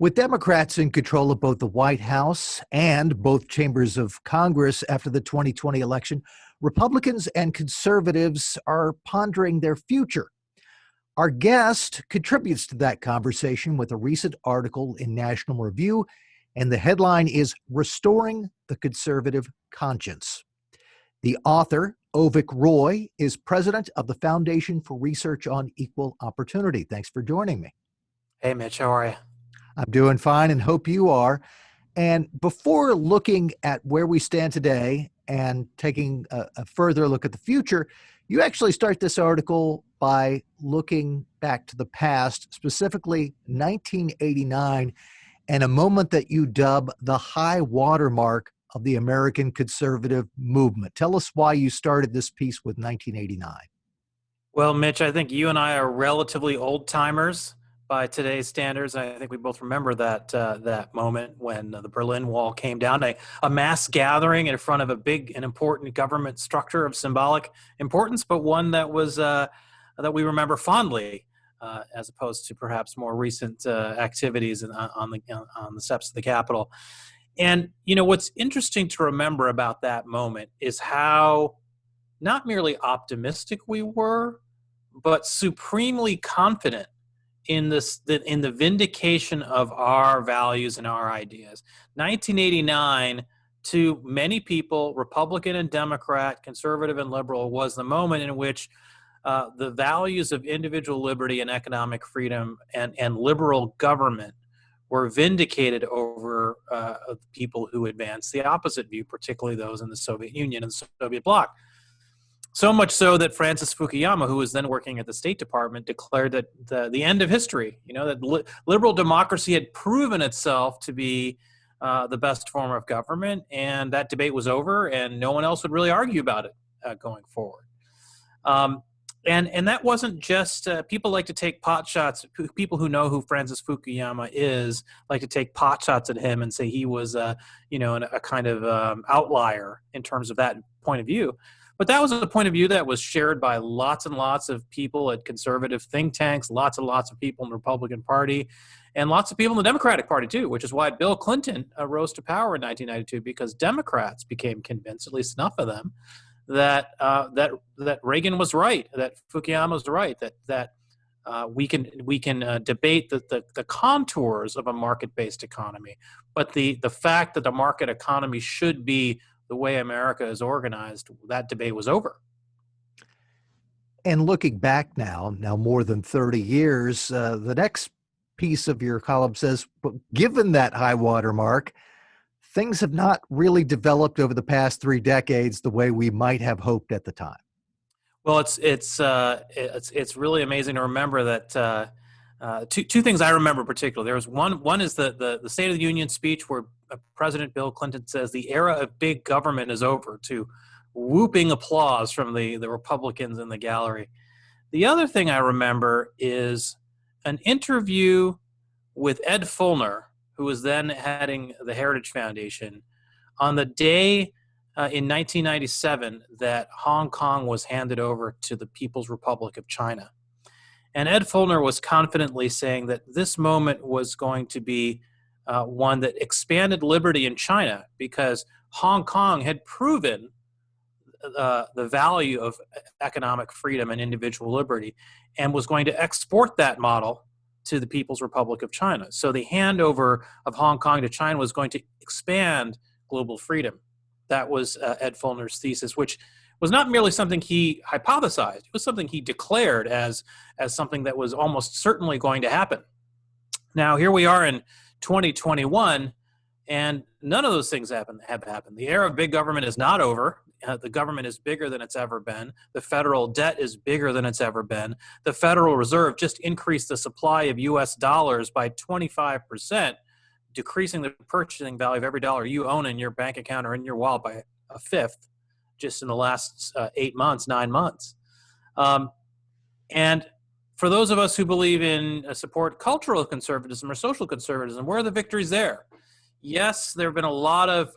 With Democrats in control of both the White House and both chambers of Congress after the 2020 election, Republicans and conservatives are pondering their future. Our guest contributes to that conversation with a recent article in National Review, and the headline is Restoring the Conservative Conscience. The author, Avik Roy, is president of the Foundation for Research on Equal Opportunity. Thanks for joining me. Hey, Mitch, how are you? I'm doing fine and hope you are. And before looking at where we stand today and taking a further look at the future, you actually start this article by looking back to the past, specifically 1989, and a moment that you dub the high watermark of the American conservative movement. Tell us why you started this piece with 1989. Well, Mitch, I think you and I are relatively old timers by today's standards. I think we both remember that moment when the Berlin Wall came down, a mass gathering in front of a big and important government structure of symbolic importance, but one that was that we remember fondly, as opposed to perhaps more recent activities on the steps of the Capitol. And you know what's interesting to remember about that moment is how not merely optimistic we were, but supremely confident in the vindication of our values and our ideas. 1989, to many people, Republican and Democrat, conservative and liberal, was the moment in which the values of individual liberty and economic freedom and liberal government were vindicated over people who advanced the opposite view, particularly those in the Soviet Union and the Soviet bloc. So much so that Francis Fukuyama, who was then working at the State Department, declared that the end of history, that liberal democracy had proven itself to be the best form of government, and that debate was over, and no one else would really argue about it going forward. And that wasn't just people like to take pot shots. People who know who Francis Fukuyama is like to take pot shots at him and say he was, a kind of outlier in terms of that point of view. But that was a point of view that was shared by lots and lots of people at conservative think tanks, lots and lots of people in the Republican Party, and lots of people in the Democratic Party too, which is why Bill Clinton rose to power in 1992, because Democrats became convinced, at least enough of them, that Reagan was right, that Fukuyama was right, that we can debate the contours of a market-based economy, but the fact that the market economy should be the way America is organized, that debate was over. And looking back now more than 30 years, the next piece of your column says, but given that high water mark, things have not really developed over the past 3 decades the way we might have hoped at the time. Well, it's really amazing to remember that two things I remember particularly. There was one is the State of the Union speech where President Bill Clinton says the era of big government is over, to whooping applause from the Republicans in the gallery. The other thing I remember is an interview with Ed Fulner, who was then heading the Heritage Foundation, on the day in 1997 that Hong Kong was handed over to the People's Republic of China. And Ed Fulner was confidently saying that this moment was going to be one that expanded liberty in China, because Hong Kong had proven the value of economic freedom and individual liberty, and was going to export that model to the People's Republic of China. So the handover of Hong Kong to China was going to expand global freedom. That was Ed Fulner's thesis, which was not merely something he hypothesized. It was something he declared as something that was almost certainly going to happen. Now, here we are in 2021, and none of those things have happened. The era of big government is not over. The government is bigger than it's ever been. The federal debt is bigger than it's ever been. The Federal Reserve just increased the supply of U.S. dollars by 25%, decreasing the purchasing value of every dollar you own in your bank account or in your wallet by a fifth just in the last 9 months. And for those of us who believe in support cultural conservatism or social conservatism, where are the victories there? Yes, there have been a lot of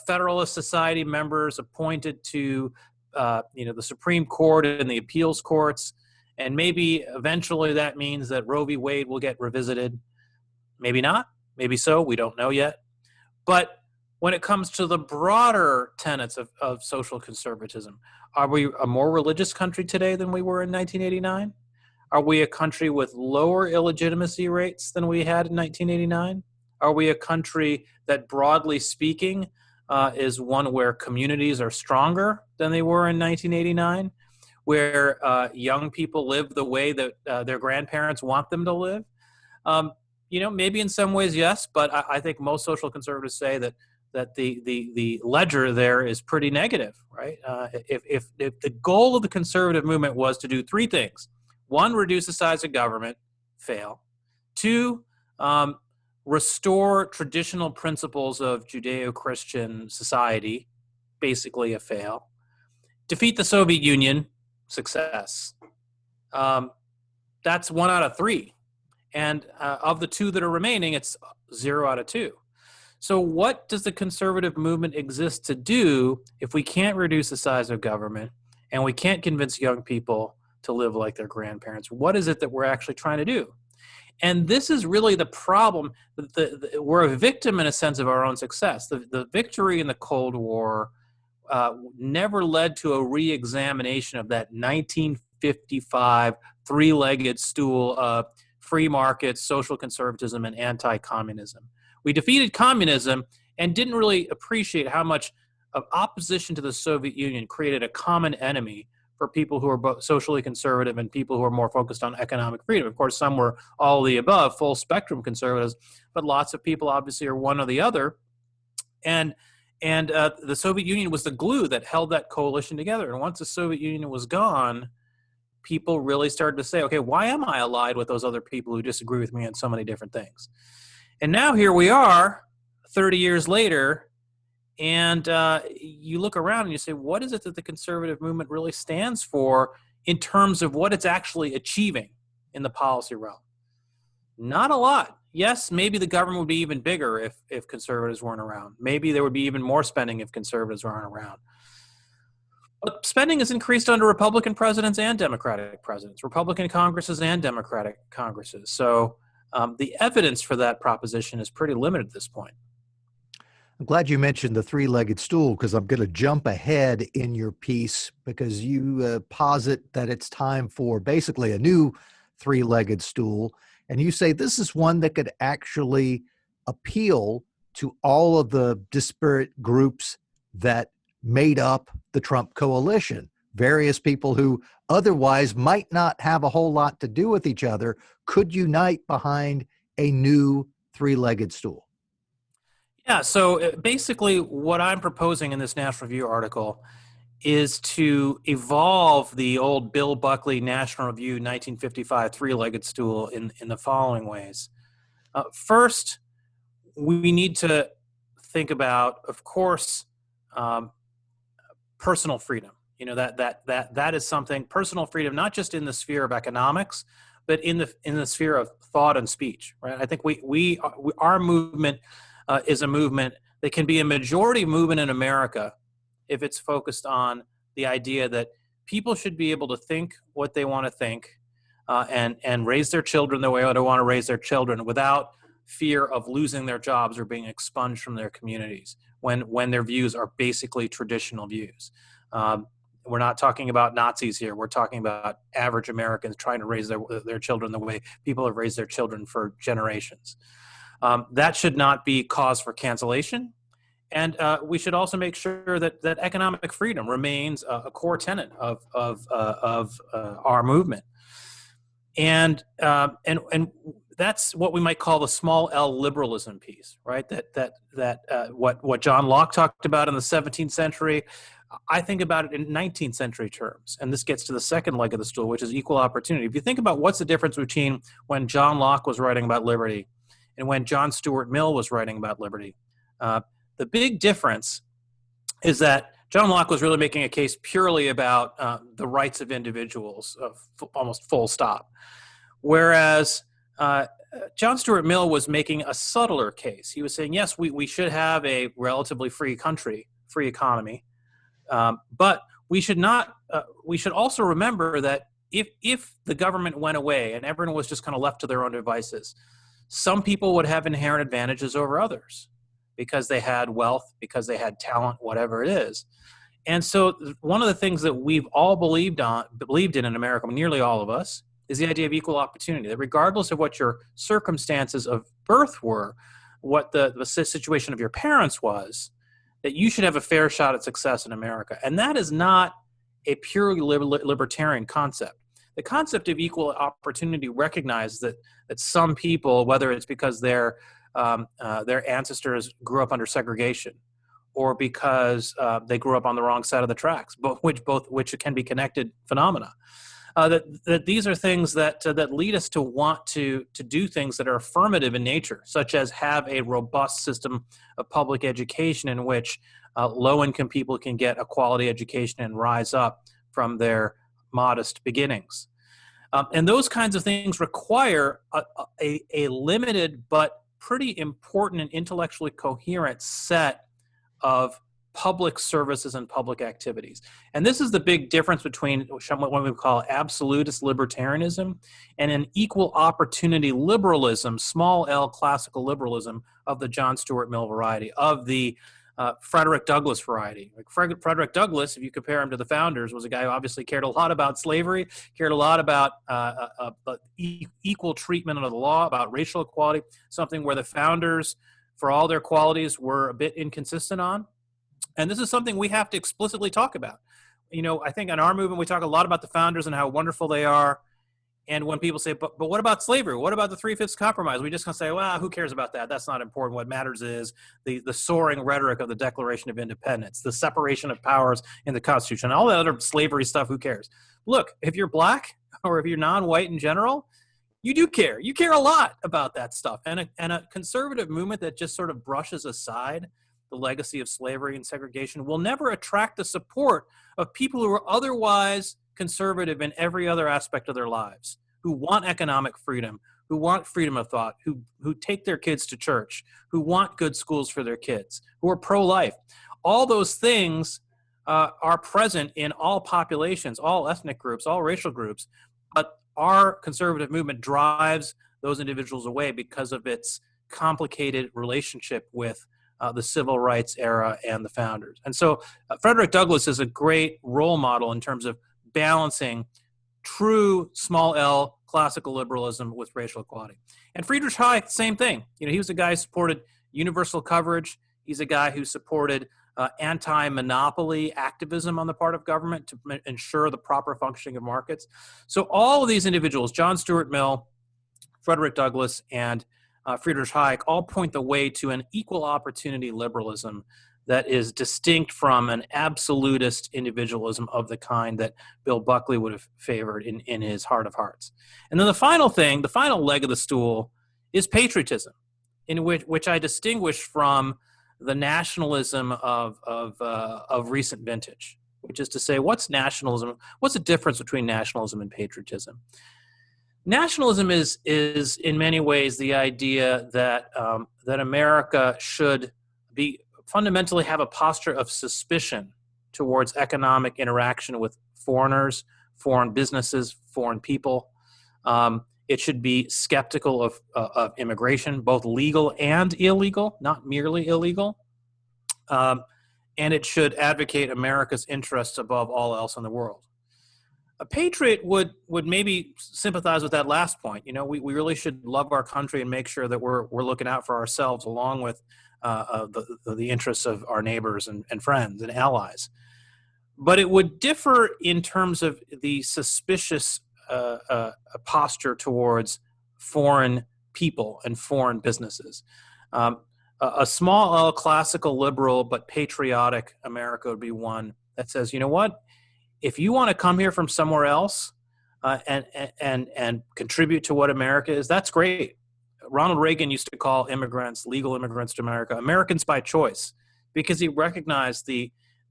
Federalist Society members appointed to the Supreme Court and the appeals courts, and maybe eventually that means that Roe v. Wade will get revisited. Maybe not. Maybe so, we don't know yet. But when it comes to the broader tenets of social conservatism, are we a more religious country today than we were in 1989? Are we a country with lower illegitimacy rates than we had in 1989? Are we a country that, broadly speaking, is one where communities are stronger than they were in 1989? Where young people live the way that their grandparents want them to live? Um, maybe in some ways, yes, but I think most social conservatives say that the ledger there is pretty negative, right? If the goal of the conservative movement was to do three things: one, reduce the size of government, fail; two, restore traditional principles of Judeo-Christian society, basically a fail; defeat the Soviet Union, success. That's 1 out of 3. And of the 2 that are remaining, it's 0 out of 2. So what does the conservative movement exist to do if we can't reduce the size of government and we can't convince young people to live like their grandparents? What is it that we're actually trying to do? And this is really the problem. We're a victim, in a sense, of our own success. The victory in the Cold War never led to a re-examination of that 1955 three-legged stool of free markets, social conservatism, and anti-communism. We defeated communism and didn't really appreciate how much of opposition to the Soviet Union created a common enemy for people who are both socially conservative and people who are more focused on economic freedom. Of course, some were all of the above, full spectrum conservatives, but lots of people obviously are one or the other. And the Soviet Union was the glue that held that coalition together. And once the Soviet Union was gone, people really started to say, okay, why am I allied with those other people who disagree with me on so many different things? And now here we are, 30 years later, and you look around and you say, what is it that the conservative movement really stands for in terms of what it's actually achieving in the policy realm? Not a lot. Yes, maybe the government would be even bigger if conservatives weren't around. Maybe there would be even more spending if conservatives aren't around. But spending has increased under Republican presidents and Democratic presidents, Republican Congresses and Democratic Congresses. So the evidence for that proposition is pretty limited at this point. I'm glad you mentioned the three-legged stool, because I'm going to jump ahead in your piece, because you posit that it's time for basically a new three-legged stool. And you say this is one that could actually appeal to all of the disparate groups that made up the Trump coalition. Various people who otherwise might not have a whole lot to do with each other could unite behind a new three-legged stool. Yeah, so basically what I'm proposing in this National Review article is to evolve the old Bill Buckley National Review 1955 three-legged stool in the following ways. First, we need to think about, of course, personal freedom. You know, that is something, personal freedom, not just in the sphere of economics, but in the sphere of thought and speech, right? I think our movement is a movement that can be a majority movement in America if it's focused on the idea that people should be able to think what they want to think and raise their children the way they want to raise their children without fear of losing their jobs or being expunged from their communities when their views are basically traditional views. We're not talking about Nazis here. We're talking about average Americans trying to raise their children the way people have raised their children for generations. That should not be cause for cancellation. And we should also make sure that economic freedom remains a core tenet of our movement. And that's what we might call the small L liberalism piece, right? What John Locke talked about in the 17th century, I think about it in 19th century terms. And this gets to the second leg of the stool, which is equal opportunity. If you think about what's the difference between when John Locke was writing about liberty and when John Stuart Mill was writing about liberty, the big difference is that John Locke was really making a case purely about the rights of individuals, almost full stop. Whereas John Stuart Mill was making a subtler case. He was saying, yes, we should have a relatively free country, free economy, but we should not. We should also remember that if the government went away and everyone was just kind of left to their own devices, Some people would have inherent advantages over others because they had wealth, because they had talent, whatever it is. And so one of the things that we've all believed in America, nearly all of us, is the idea of equal opportunity, that regardless of what your circumstances of birth were, what the situation of your parents was, that you should have a fair shot at success in America. And that is not a purely libertarian concept. The concept of equal opportunity recognizes that some people, whether it's because their ancestors grew up under segregation, or because they grew up on the wrong side of the tracks, which can be connected phenomena. That these are things that lead us to want to do things that are affirmative in nature, such as have a robust system of public education in which low-income people can get a quality education and rise up from their modest beginnings. And those kinds of things require a limited but pretty important and intellectually coherent set of public services and public activities. And this is the big difference between what we call absolutist libertarianism and an equal opportunity liberalism, small L classical liberalism of the John Stuart Mill variety, of the Frederick Douglass variety. Like Frederick Douglass, if you compare him to the founders, was a guy who obviously cared a lot about slavery, cared a lot about equal treatment under the law, about racial equality, something where the founders, for all their qualities, were a bit inconsistent on. And this is something we have to explicitly talk about. You know, I think in our movement, we talk a lot about the founders and how wonderful they are. And when people say, but what about slavery? What about the Three-Fifths Compromise? We just kind of say, well, who cares about that? That's not important. What matters is the soaring rhetoric of the Declaration of Independence, the separation of powers in the Constitution, all the other slavery stuff, who cares? Look, if you're black or if you're non-white in general, you do care. You care a lot about that stuff. And a conservative movement that just sort of brushes aside the legacy of slavery and segregation will never attract the support of people who are otherwise conservative in every other aspect of their lives, who want economic freedom, who want freedom of thought, who take their kids to church, who want good schools for their kids, who are pro-life. All those things are present in all populations, all ethnic groups, all racial groups, but our conservative movement drives those individuals away because of its complicated relationship with the civil rights era and the founders. And so Frederick Douglass is a great role model in terms of balancing true small L classical liberalism with racial equality. And Friedrich Hayek, same thing. You know, he was a guy who supported universal coverage. He's a guy who supported anti-monopoly activism on the part of government to ensure the proper functioning of markets. So all of these individuals, John Stuart Mill, Frederick Douglass, and Friedrich Hayek, all point the way to an equal opportunity liberalism that is distinct from an absolutist individualism of the kind that Bill Buckley would have favored in his heart of hearts. And then the final thing, the final leg of the stool, is patriotism, in which I distinguish from the nationalism of recent vintage, which is to say, what's nationalism? What's the difference between nationalism and patriotism? Nationalism is in many ways the idea that that America should fundamentally have a posture of suspicion towards economic interaction with foreigners, foreign businesses, foreign people. It should be skeptical of immigration, both legal and illegal, not merely illegal. And it should advocate America's interests above all else in the world. A patriot would maybe sympathize with that last point. You know, we really should love our country and make sure that we're looking out for ourselves along with the interests of our neighbors and friends and allies. But it would differ in terms of the suspicious posture towards foreign people and foreign businesses. A small L classical liberal but patriotic America would be one that says, you know what? If you want to come here from somewhere else and contribute to what America is, that's great. Ronald Reagan used to call immigrants, legal immigrants to America, Americans by choice, because he recognized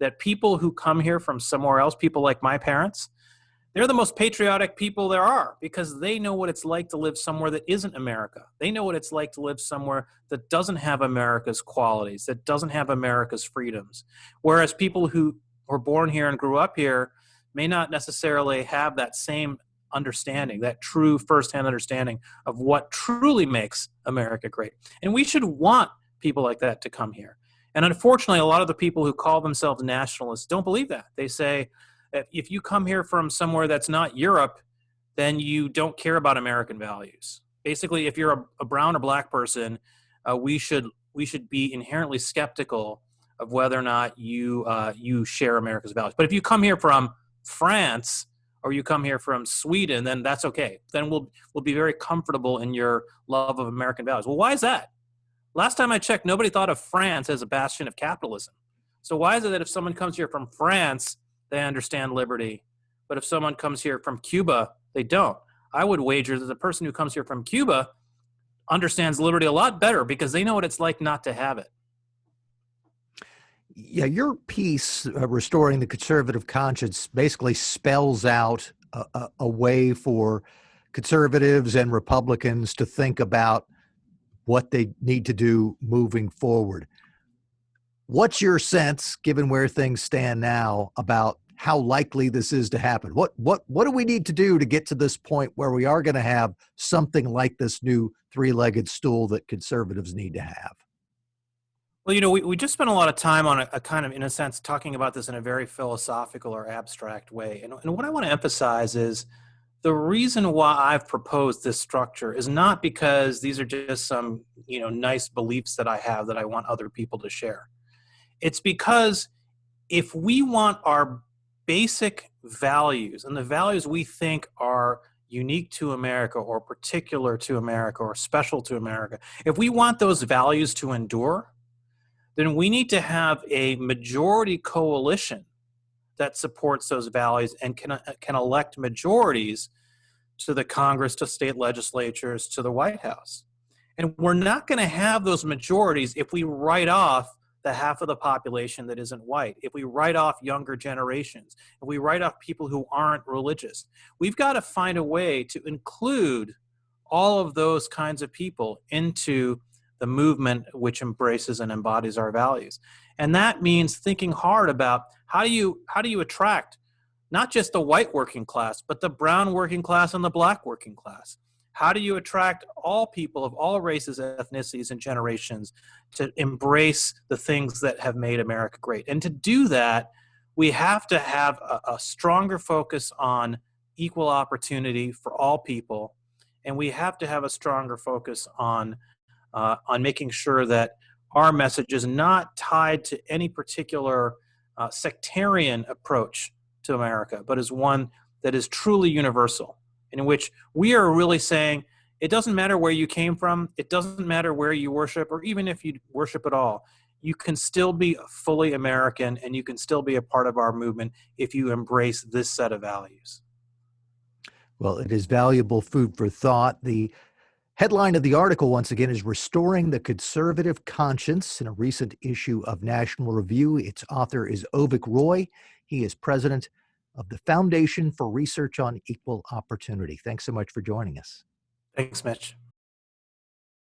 that people who come here from somewhere else, people like my parents, they're the most patriotic people there are because they know what it's like to live somewhere that isn't America. They know what it's like to live somewhere that doesn't have America's qualities, that doesn't have America's freedoms. Whereas people who were born here and grew up here may not necessarily have that same understanding, that true firsthand understanding of what truly makes America great. And we should want people like that to come here. And unfortunately, a lot of the people who call themselves nationalists don't believe that. They say, if you come here from somewhere that's not Europe, then you don't care about American values. Basically, if you're a brown or black person, we should be inherently skeptical of whether or not you share America's values. But if you come here from France or you come here from Sweden, then that's okay. Then we'll be very comfortable in your love of American values. Well, why is that? Last time I checked, nobody thought of France as a bastion of capitalism. So why is it that if someone comes here from France, they understand liberty, but if someone comes here from Cuba, they don't? I would wager that the person who comes here from Cuba understands liberty a lot better because they know what it's like not to have it. Yeah, your piece, Restoring the Conservative Conscience, basically spells out a way for conservatives and Republicans to think about what they need to do moving forward. What's your sense, given where things stand now, about how likely this is to happen? What do we need to do to get to this point where we are going to have something like this new three-legged stool that conservatives need to have? Well, you know, we just spent a lot of time on a kind of, in a sense, talking about this in a very philosophical or abstract way. And what I want to emphasize is the reason why I've proposed this structure is not because these are just some, nice beliefs that I have that I want other people to share. It's because if we want our basic values and the values we think are unique to America or particular to America or special to America, if we want those values to endure, then we need to have a majority coalition that supports those values and can elect majorities to the Congress, to state legislatures, to the White House. And we're not going to have those majorities if we write off the half of the population that isn't white, if we write off younger generations, if we write off people who aren't religious. We've got to find a way to include all of those kinds of people into the movement which embraces and embodies our values. And that means thinking hard about how do you attract not just the white working class, but the brown working class and the black working class? How do you attract all people of all races, ethnicities, and generations to embrace the things that have made America great? And to do that, we have to have a stronger focus on equal opportunity for all people, and we have to have a stronger focus on making sure that our message is not tied to any particular sectarian approach to America, but is one that is truly universal, in which we are really saying it doesn't matter where you came from, it doesn't matter where you worship, or even if you worship at all, you can still be fully American and you can still be a part of our movement if you embrace this set of values. Well, it is valuable food for thought. The headline of the article, once again, is Restoring the Conservative Conscience in a recent issue of National Review. Its author is Avik Roy. He is president of the Foundation for Research on Equal Opportunity. Thanks so much for joining us. Thanks, Mitch.